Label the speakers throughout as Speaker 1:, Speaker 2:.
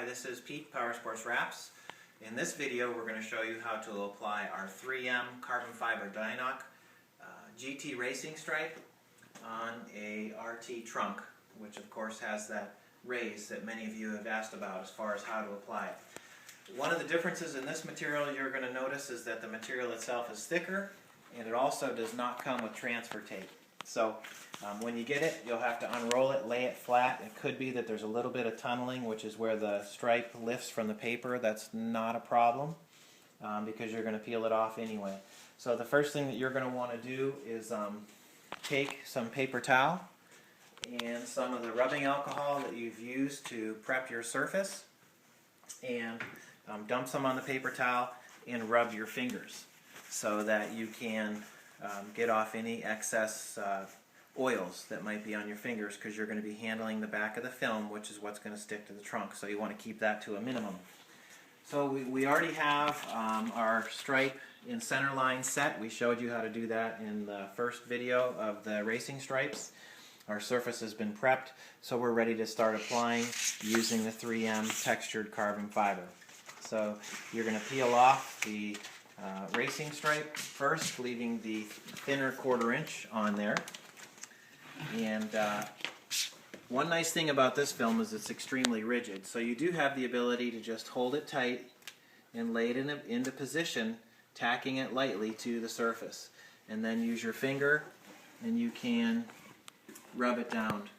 Speaker 1: Hi, this is Pete, Power Sports Wraps. In this video we're going to show you how to apply our 3M carbon fiber Dynoc GT racing stripe on a RT trunk, which of course has that raise that many of you have asked about as far as how to apply it. One of the differences in this material you're going to notice is that the material itself is thicker, and it also does not come with transfer tape. So when you get it, you'll have to unroll it, lay it flat. It could be that there's a little bit of tunneling, which is where the stripe lifts from the paper. That's not a problem because you're going to peel it off anyway. So the first thing that you're going to want to do is take some paper towel and some of the rubbing alcohol that you've used to prep your surface, and dump some on the paper towel and rub your fingers so that you can get off any excess oils that might be on your fingers, because you're going to be handling the back of the film, which is what's going to stick to the trunk, so you want to keep that to a minimum. So we already have our stripe in center line set. We showed you how to do that in the first video of the racing stripes. Our surface has been prepped, so we're ready to start applying using the 3M textured carbon fiber. So you're going to peel off the racing stripe first, leaving the thinner 1/4 inch on there. And one nice thing about this film is it's extremely rigid, so you do have the ability to just hold it tight and lay it into position, tacking it lightly to the surface, and then use your finger and you can rub it down.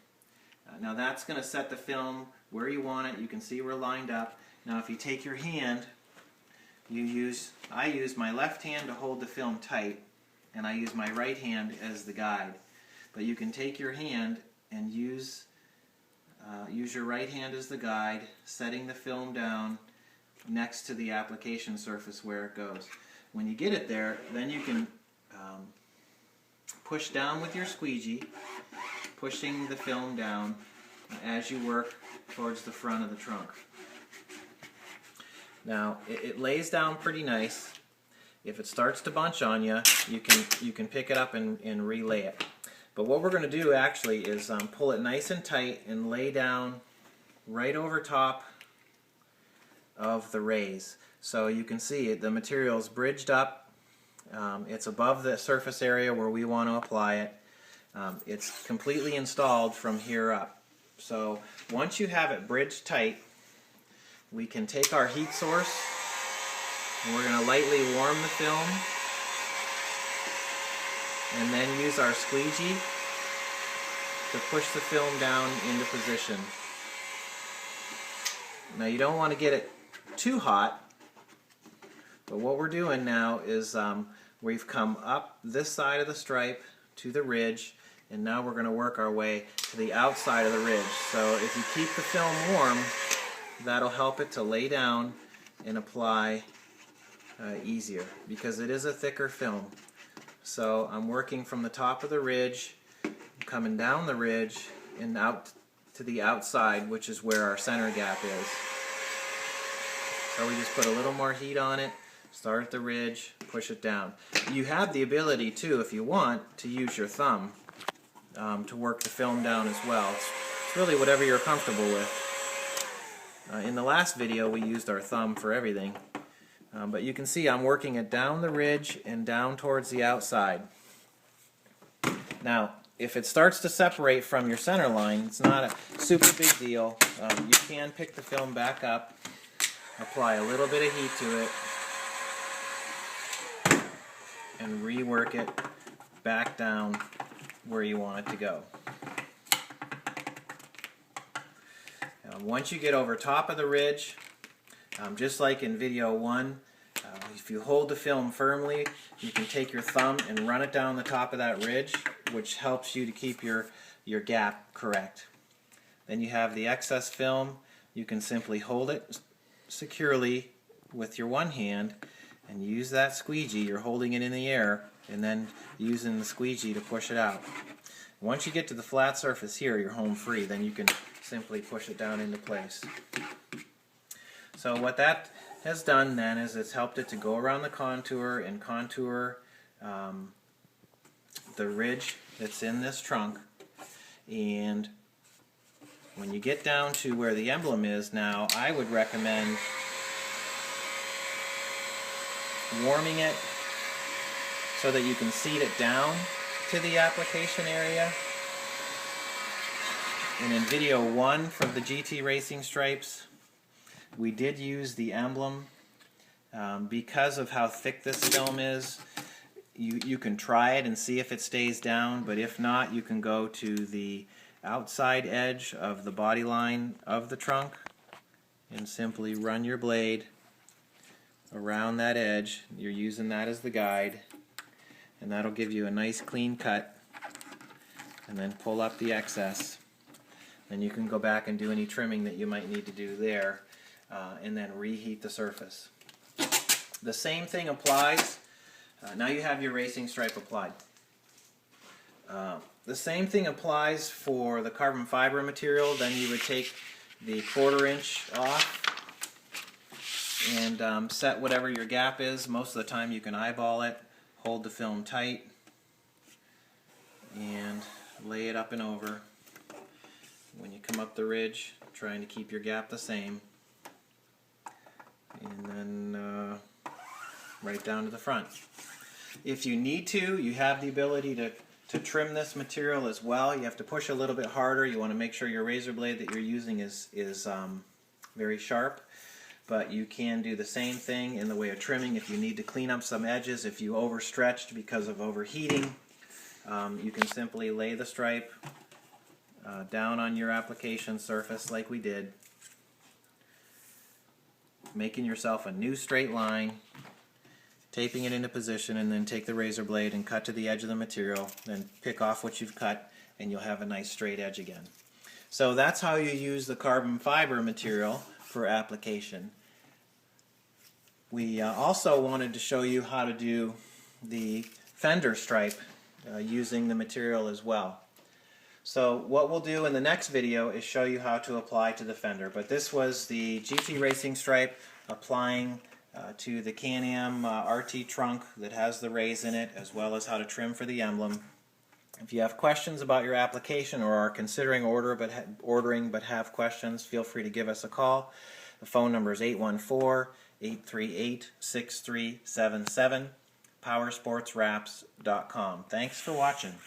Speaker 1: Now that's going to set the film where you want it. You can see we're lined up. Now if you take your hand, I use my left hand to hold the film tight, and I use my right hand as the guide. But you can take your hand and use your right hand as the guide, setting the film down next to the application surface where it goes. When you get it there, then you can push down with your squeegee, pushing the film down as you work towards the front of the trunk. Now it lays down pretty nice. If it starts to bunch on you, you can pick it up and relay it. But what we're going to do actually is pull it nice and tight and lay down right over top of the raise. So you can see the material is bridged up. It's above the surface area where we want to apply it. It's completely installed from here up. So once you have it bridged tight, we can take our heat source and we're going to lightly warm the film, and then use our squeegee to push the film down into position. Now you don't want to get it too hot, but what we're doing now is we've come up this side of the stripe to the ridge, and now we're going to work our way to the outside of the ridge. So if you keep the film warm, that'll help it to lay down and apply easier, because it is a thicker film. So I'm working from the top of the ridge, coming down the ridge and out to the outside, which is where our center gap is. So we just put a little more heat on it, start at the ridge, push it down. You have the ability too, if you want, to use your thumb to work the film down as well. It's really whatever you're comfortable with. In the last video we used our thumb for everything, but you can see I'm working it down the ridge and down towards the outside. Now if it starts to separate from your center line, it's not a super big deal. You can pick the film back up, apply a little bit of heat to it, and rework it back down where you want it to go. Once you get over top of the ridge, just like in video 1, if you hold the film firmly, you can take your thumb and run it down the top of that ridge, which helps you to keep your gap correct. Then you have the excess film. You can simply hold it securely with your one hand and use that squeegee. You're holding it in the air and then using the squeegee to push it out. Once you get to the flat surface here, you're home free. Then you can simply push it down into place. So what that has done then is it's helped it to go around the contour and contour the ridge that's in this trunk, and When you get down to where the emblem is now, I would recommend warming it so that you can seat it down to the application area. And in video 1 for the GT Racing Stripes, we did use the emblem. Because of how thick this film is, you can try it and see if it stays down, but if not, you can go to the outside edge of the body line of the trunk and simply run your blade around that edge. You're using that as the guide, and that'll give you a nice clean cut, and then pull up the excess. Then you can go back and do any trimming that you might need to do there, and then reheat the surface. The same thing applies. Now you have your racing stripe applied. The same thing applies for the carbon fiber material. Then you would take the 1/4 inch off and set whatever your gap is. Most of the time you can eyeball it, hold the film tight, and lay it up and over. When you come up the ridge, trying to keep your gap the same, and then right down to the front. If you need to, you have the ability to trim this material as well. You have to push a little bit harder. You want to make sure your razor blade that you're using is very sharp, but you can do the same thing in the way of trimming. If you need to clean up some edges, if you overstretched because of overheating, you can simply lay the stripe down on your application surface like we did, making yourself a new straight line, taping it into position, and then take the razor blade and cut to the edge of the material, then pick off what you've cut, and you'll have a nice straight edge again. So that's how you use the carbon fiber material for application. We also wanted to show you how to do the fender stripe using the material as well. So what we'll do in the next video is show you how to apply to the fender. But this was the GT Racing Stripe applying to the Can-Am RT trunk that has the rays in it, as well as how to trim for the emblem. If you have questions about your application or are considering ordering but have questions, feel free to give us a call. The phone number is 814-838-6377, powersportswraps.com. Thanks for watching.